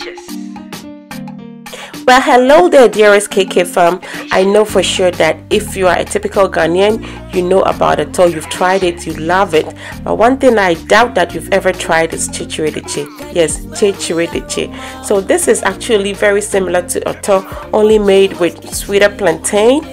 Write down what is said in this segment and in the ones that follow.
Nutritious. Well, hello there, dearest KK fam. I know for sure that if you are a typical Ghanaian, you know about it, or you've tried it, you love it. But one thing I doubt that you've ever tried is Kyekyiredekye. Yes, Kyekyiredekye. So this is actually very similar to Etor, only made with sweeter plantain.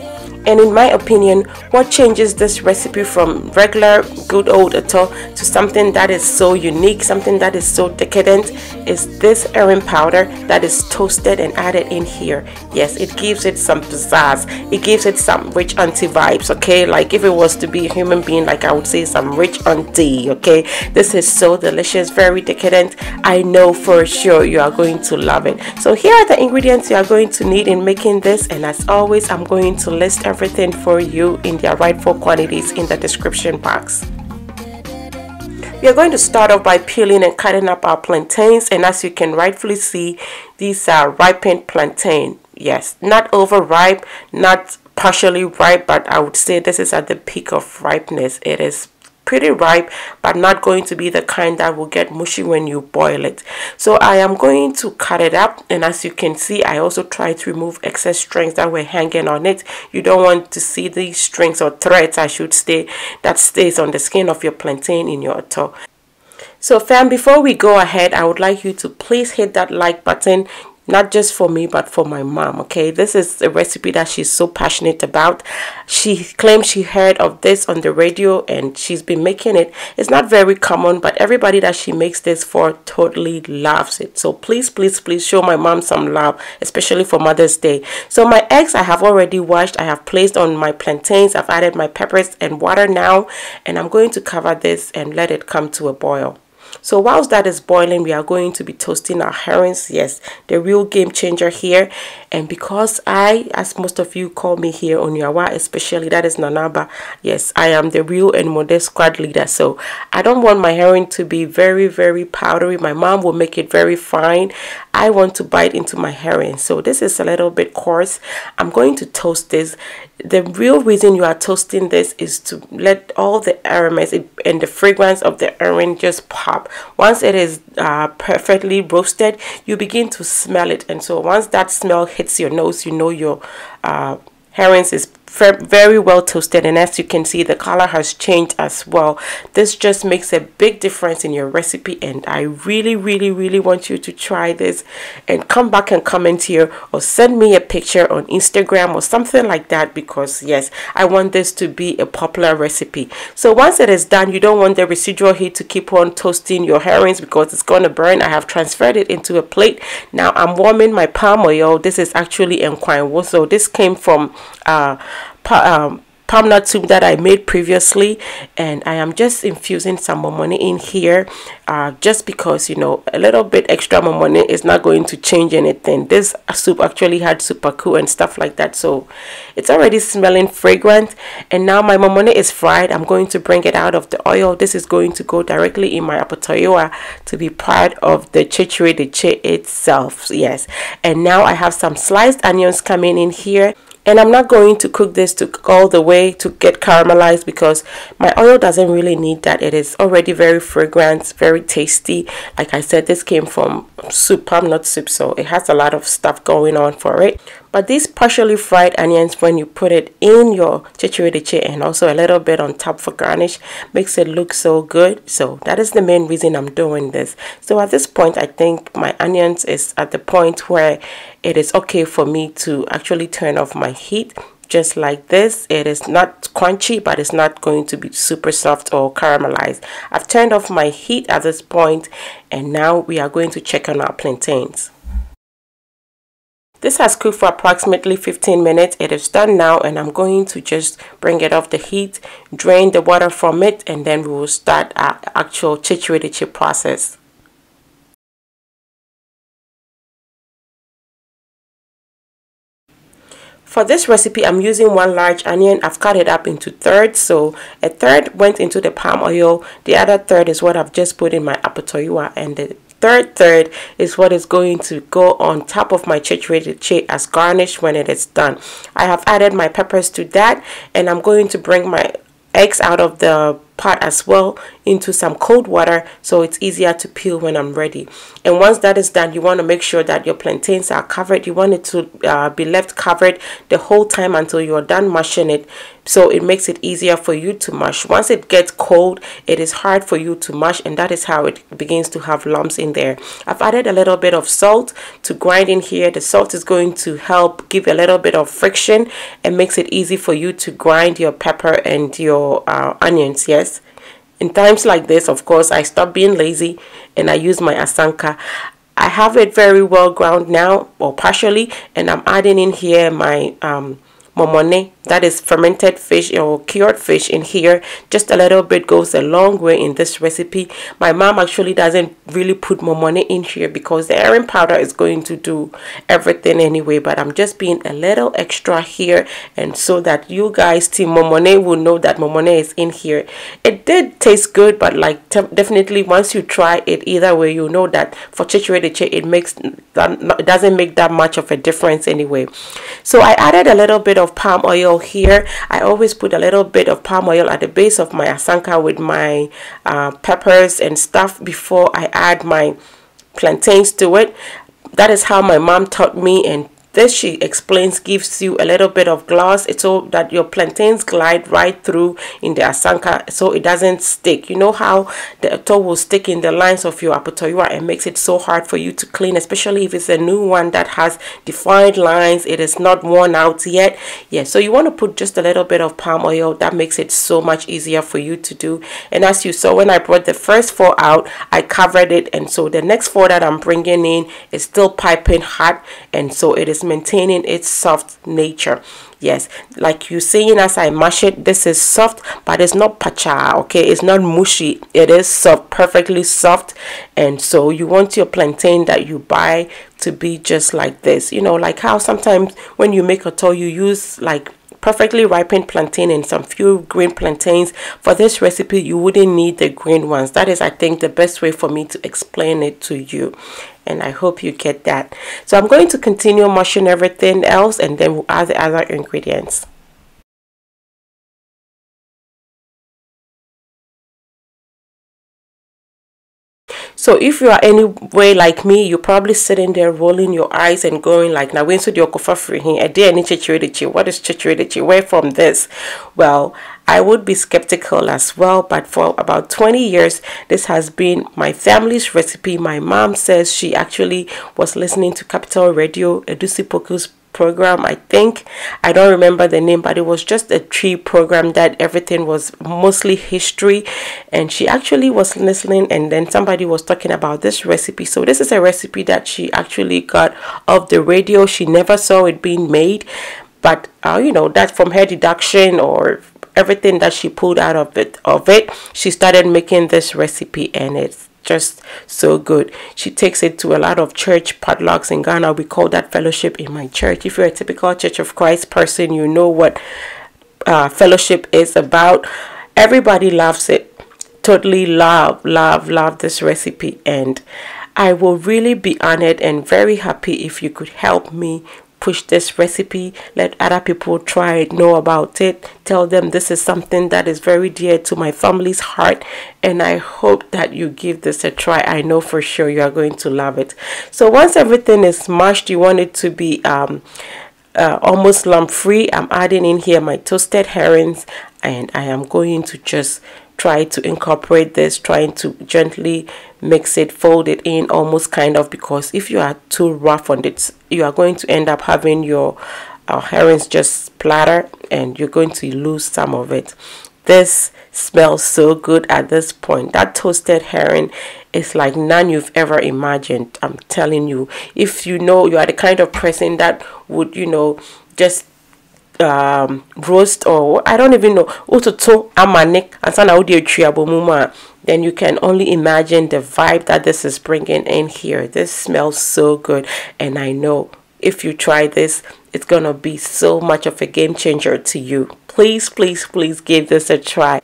And in my opinion, what changes this recipe from regular good old Etor to something that is so unique, something that is so decadent, is this herring powder that is toasted and added in here. Yes, it gives it some pizzazz. It gives it some rich auntie vibes, okay? Like if it was to be a human being, like I would say some rich auntie, okay? This is so delicious, very decadent. I know for sure you are going to love it. So here are the ingredients you are going to need in making this, and as always, I'm going to list everything for you in their rightful quantities in the description box. We are going to start off by peeling and cutting up our plantains, and as you can rightfully see, these are ripened plantain. Yes, not overripe, not partially ripe, but I would say this is at the peak of ripeness. It is pretty ripe, but not going to be the kind that will get mushy when you boil it. So I am going to cut it up, and as you can see, I also try to remove excess strings that were hanging on it. You don't want to see these strings, or threads I should say, that stays on the skin of your plantain in your Etor. So fam, before we go ahead, I would like you to please hit that like button. Not just for me, but for my mom, okay? This is a recipe that she's so passionate about. She claims she heard of this on the radio and she's been making it. It's not very common, but everybody that she makes this for totally loves it. So please, please, please show my mom some love, especially for Mother's Day. So my eggs I have already washed. I have placed on my plantains. I've added my peppers and water now, and I'm going to cover this and let it come to a boil. So whilst that is boiling, we are going to be toasting our herrings. Yes, the real game changer here. And because I, as most of you call me here on Yawa, especially, that is Nanaba. Yes, I am the real and modest squad leader. So I don't want my herring to be very, very powdery. My mom will make it very fine. I want to bite into my herring. So this is a little bit coarse. I'm going to toast this. The real reason you are toasting this is to let all the aromas and the fragrance of the herring just pop. Once it is perfectly roasted, you begin to smell it, and so once that smell hits your nose, you know your herrings is very well toasted. And as you can see, the color has changed as well. This just makes a big difference in your recipe, and I really want you to try this and come back and comment here or send me a picture on Instagram or something like that, because yes, I want this to be a popular recipe. So once it is done, you don't want the residual heat to keep on toasting your herrings because it's going to burn. I have transferred it into a plate. Now I'm warming my palm oil. This is actually enkwan. So this came from palm nut soup that I made previously, and I am just infusing some momone in here, just because, you know, a little bit extra momone is not going to change anything. This soup actually had superku and stuff like that, so it's already smelling fragrant. And now my momone is fried. I'm going to bring it out of the oil. This is going to go directly in my apatoyoa to be part of the Kyekyiredekye itself. Yes, and now I have some sliced onions coming in here. And I'm not going to cook this to all the way to get caramelized because my oil doesn't really need that. It is already very fragrant, very tasty. Like I said, this came from soup, palm nut soup, so it has a lot of stuff going on for it. But these partially fried onions, when you put it in your Kyekyiredekye and also a little bit on top for garnish, makes it look so good. So that is the main reason I'm doing this. So at this point, I think my onions is at the point where it is okay for me to actually turn off my heat. Just like this, it is not crunchy, but it's not going to be super soft or caramelized. I've turned off my heat at this point, and now we are going to check on our plantains. This has cooked for approximately 15 minutes. It is done now, and I'm going to just bring it off the heat, drain the water from it, and then we will start our actual Kyekyiredekye process. For this recipe, I'm using one large onion. I've cut it up into thirds. So a third went into the palm oil. The other third is what I've just put in my apatoyoa, and the third is what is going to go on top of my Kyekyiredekye as garnish when it is done. I have added my peppers to that, and I'm going to bring my eggs out of the pot as well into some cold water so it's easier to peel when I'm ready. And once that is done, you want to make sure that your plantains are covered. You want it to be left covered the whole time until you're done mashing it, so it makes it easier for you to mash. Once it gets cold, it is hard for you to mash, and that is how it begins to have lumps in there. I've added a little bit of salt to grind in here. The salt is going to help give a little bit of friction and makes it easy for you to grind your pepper and your onions. Yes, in times like this, of course, I stop being lazy and I use my asanka. I have it very well ground now, or partially, and I'm adding in here my momone, that is fermented fish or cured fish in here. Just a little bit goes a long way in this recipe. My mom actually doesn't really put momone in here because the herring powder is going to do everything anyway, but I'm just being a little extra here, and so that you guys, team momone, will know that momone is in here. It did taste good, but like definitely once you try it either way, you know that for Kyekyiredekye it doesn't make that much of a difference anyway. So I added a little bit of palm oil here. I always put a little bit of palm oil at the base of my asanka with my peppers and stuff before I add my plantains to it. That is how my mom taught me, and this, she explains, gives you a little bit of gloss. It's so that your plantains glide right through in the asanka so it doesn't stick. You know how the etor will stick in the lines of your apotoyua and makes it so hard for you to clean, especially if it's a new one that has defined lines, it is not worn out yet. Yeah, so you want to put just a little bit of palm oil. That makes it so much easier for you to do. And as you saw, when I brought the first 4 out, I covered it, and so the next 4 that I'm bringing in is still piping hot, and so it is maintaining its soft nature. Yes, like you seeing as I mash it, this is soft, but it's not pacha, okay? It's not mushy. It is soft, perfectly soft. And so you want your plantain that you buy to be just like this. You know, like how sometimes when you make a etor, you use like perfectly ripened plantain and some few green plantains. For this recipe, you wouldn't need the green ones. That is, I think, the best way for me to explain it to you, and I hope you get that. So I'm going to continue mashing everything else, and then we'll add the other ingredients. So if you are anyway like me, you're probably sitting there rolling your eyes and going like, now when so the okofa free here, a day any Kyekyiredekye, what is Kyekyiredekye, where from this? Well, I would be skeptical as well, but for about 20 years, this has been my family's recipe. My mom says she actually was listening to Capital Radio, Edusi Poku's program, I think. I don't remember the name, but it was just a tree program that everything was mostly history, and she actually was listening, and then somebody was talking about this recipe. So this is a recipe that she actually got off the radio. She never saw it being made, but you know, that from her deduction or everything that she pulled out of it, she started making this recipe, and it's just so good. She takes it to a lot of church potlucks in Ghana. We call that fellowship in my church. If you're a typical Church of Christ person, you know what fellowship is about. Everybody loves it. Totally love this recipe, and I will really be honored and very happy if you could help me push this recipe. Let other people try it, know about it, tell them this is something that is very dear to my family's heart, and I hope that you give this a try. I know for sure you are going to love it. So once everything is mashed, you want it to be almost lump free. I'm adding in here my toasted herrings, and I am going to just try to incorporate this, trying to gently mix it, fold it in almost kind of, because if you are too rough on it, you are going to end up having your herrings just splatter and you're going to lose some of it. This smells so good at this point. That toasted herring is like none you've ever imagined. I'm telling you, if you know you are the kind of person that would, you know, just roast, or I don't even know, utoto amanek asana udi triabomuma, then you can only imagine the vibe that this is bringing in here. This smells so good, and I know if you try this, it's gonna be so much of a game changer to you. Please give this a try.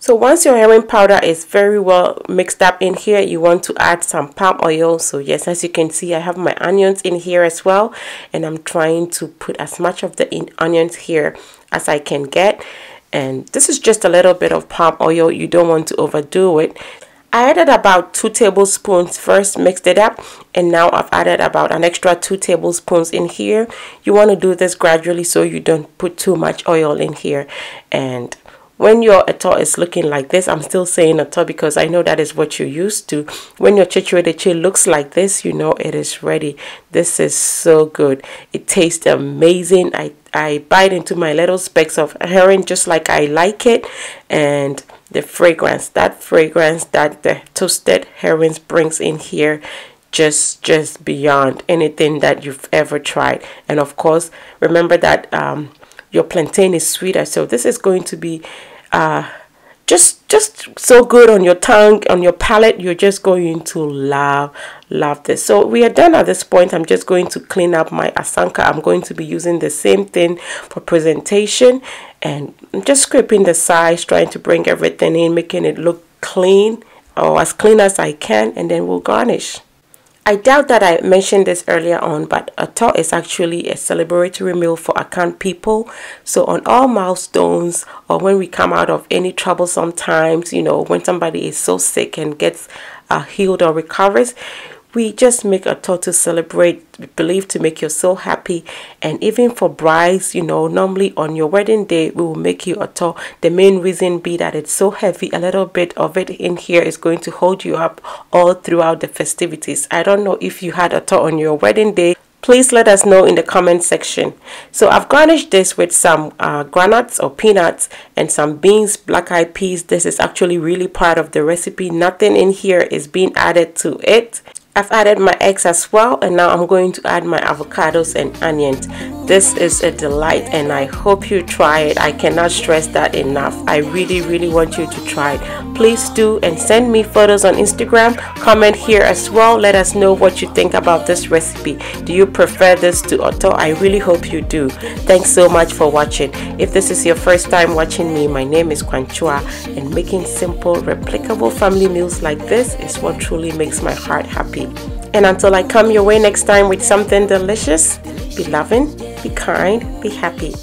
So once your herring powder is very well mixed up in here, you want to add some palm oil. So yes, as you can see, I have my onions in here as well, and I'm trying to put as much of the onions here as I can get. And this is just a little bit of palm oil. You don't want to overdo it. I added about 2 tablespoons first, mixed it up, and now I've added about an extra 2 tablespoons in here. You want to do this gradually so you don't put too much oil in here. And when your etor is looking like this, I'm still saying etor because I know that is what you're used to. When your kyekyiredekye looks like this, you know it is ready. This is so good. It tastes amazing. I bite into my little specks of herring just like I like it. And the fragrance that the toasted herrings brings in here, just beyond anything that you've ever tried. And of course, remember that your plantain is sweeter, so this is going to be just so good on your tongue, on your palate. You're just going to love this. So we are done at this point. I'm just going to clean up my asanka. I'm going to be using the same thing for presentation, and I'm just scraping the sides, trying to bring everything in, making it look clean, or as clean as I can, and then we'll garnish. I doubt that I mentioned this earlier on, but etor is actually a celebratory meal for Akan people. So on all milestones, or when we come out of any troublesome times, you know, when somebody is so sick and gets healed or recovers, we just make etor to celebrate, believed to make your soul happy. And even for brides, you know, normally on your wedding day, we will make you etor. The main reason be that it's so heavy, a little bit of it in here is going to hold you up all throughout the festivities. I don't know if you had etor on your wedding day. Please let us know in the comment section. So I've garnished this with some groundnuts or peanuts and some beans, black-eyed peas. This is actually really part of the recipe. Nothing in here is being added to it. I've added my eggs as well, and now I'm going to add my avocados and onions. This is a delight, and I hope you try it. I cannot stress that enough. I really want you to try it. Please do, and send me photos on Instagram. Comment here as well. Let us know what you think about this recipe. Do you prefer this to etor? I really hope you do. Thanks so much for watching. If this is your first time watching me, my name is Kwanchua, and making simple, replicable family meals like this is what truly makes my heart happy. And until I come your way next time with something delicious, be loving, be kind, be happy.